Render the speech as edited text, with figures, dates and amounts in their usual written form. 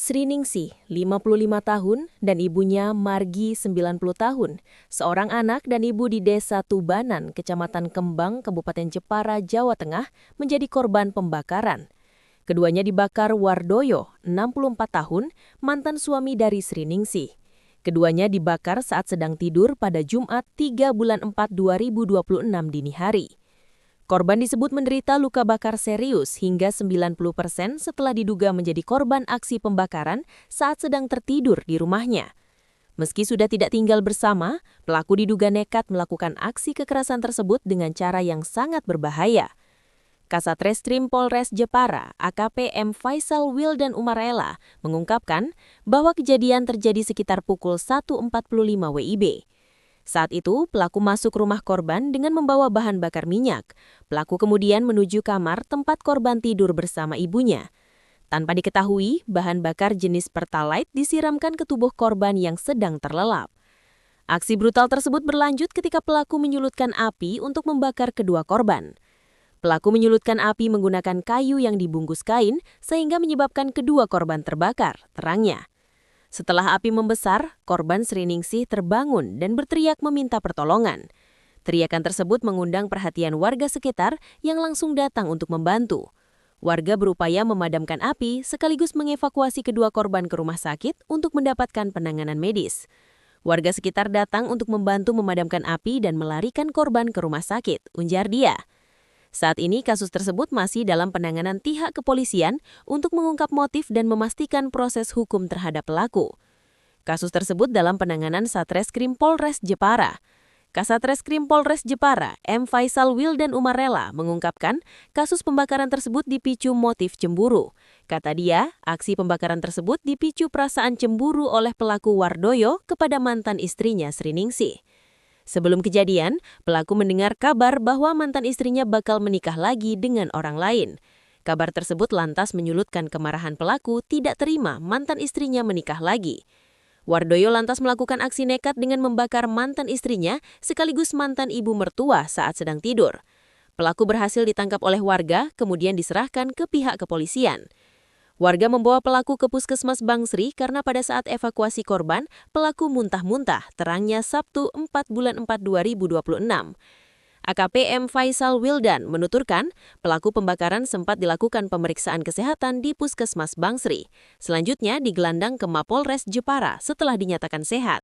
Sriningsih, 55 tahun, dan ibunya Margi, 90 tahun, seorang anak dan ibu di Desa Tubanan, Kecamatan Kembang, Kabupaten Jepara, Jawa Tengah, menjadi korban pembakaran. Keduanya dibakar Wardoyo, 64 tahun, mantan suami dari Sriningsih. Keduanya dibakar saat sedang tidur pada Jumat 3 bulan 4 2026 dini hari. Korban disebut menderita luka bakar serius hingga 90% setelah diduga menjadi korban aksi pembakaran saat sedang tertidur di rumahnya. Meski sudah tidak tinggal bersama, pelaku diduga nekat melakukan aksi kekerasan tersebut dengan cara yang sangat berbahaya. Kasat Reskrim Polres Jepara, AKP M. Faisal Wildan Umarela, mengungkapkan bahwa kejadian terjadi sekitar pukul 1.45 WIB. Saat itu, pelaku masuk rumah korban dengan membawa bahan bakar minyak. Pelaku kemudian menuju kamar tempat korban tidur bersama ibunya. Tanpa diketahui, bahan bakar jenis Pertalite disiramkan ke tubuh korban yang sedang terlelap. Aksi brutal tersebut berlanjut ketika pelaku menyulutkan api untuk membakar kedua korban. Pelaku menyulutkan api menggunakan kayu yang dibungkus kain sehingga menyebabkan kedua korban terbakar, terangnya. Setelah api membesar, korban Sriningsih terbangun dan berteriak meminta pertolongan. Teriakan tersebut mengundang perhatian warga sekitar yang langsung datang untuk membantu. Warga berupaya memadamkan api sekaligus mengevakuasi kedua korban ke rumah sakit untuk mendapatkan penanganan medis. Warga sekitar datang untuk membantu memadamkan api dan melarikan korban ke rumah sakit, ujar dia. Saat ini kasus tersebut masih dalam penanganan pihak kepolisian untuk mengungkap motif dan memastikan proses hukum terhadap pelaku. Kasus tersebut dalam penanganan Satreskrim Polres Jepara. Kasat Reskrim Polres Jepara, M. Faisal Wildan Umarela, mengungkapkan kasus pembakaran tersebut dipicu motif cemburu. Kata dia, aksi pembakaran tersebut dipicu perasaan cemburu oleh pelaku Wardoyo kepada mantan istrinya Sriningsih. Sebelum kejadian, pelaku mendengar kabar bahwa mantan istrinya bakal menikah lagi dengan orang lain. Kabar tersebut lantas menyulutkan kemarahan pelaku tidak terima mantan istrinya menikah lagi. Wardoyo lantas melakukan aksi nekat dengan membakar mantan istrinya sekaligus mantan ibu mertua saat sedang tidur. Pelaku berhasil ditangkap oleh warga, kemudian diserahkan ke pihak kepolisian. Warga membawa pelaku ke Puskesmas Bangsri karena pada saat evakuasi korban, pelaku muntah-muntah, terangnya Sabtu 4 bulan 4 2026. AKP M. Faisal Wildan menuturkan, pelaku pembakaran sempat dilakukan pemeriksaan kesehatan di Puskesmas Bangsri. Selanjutnya digelandang ke Mapolres Jepara setelah dinyatakan sehat.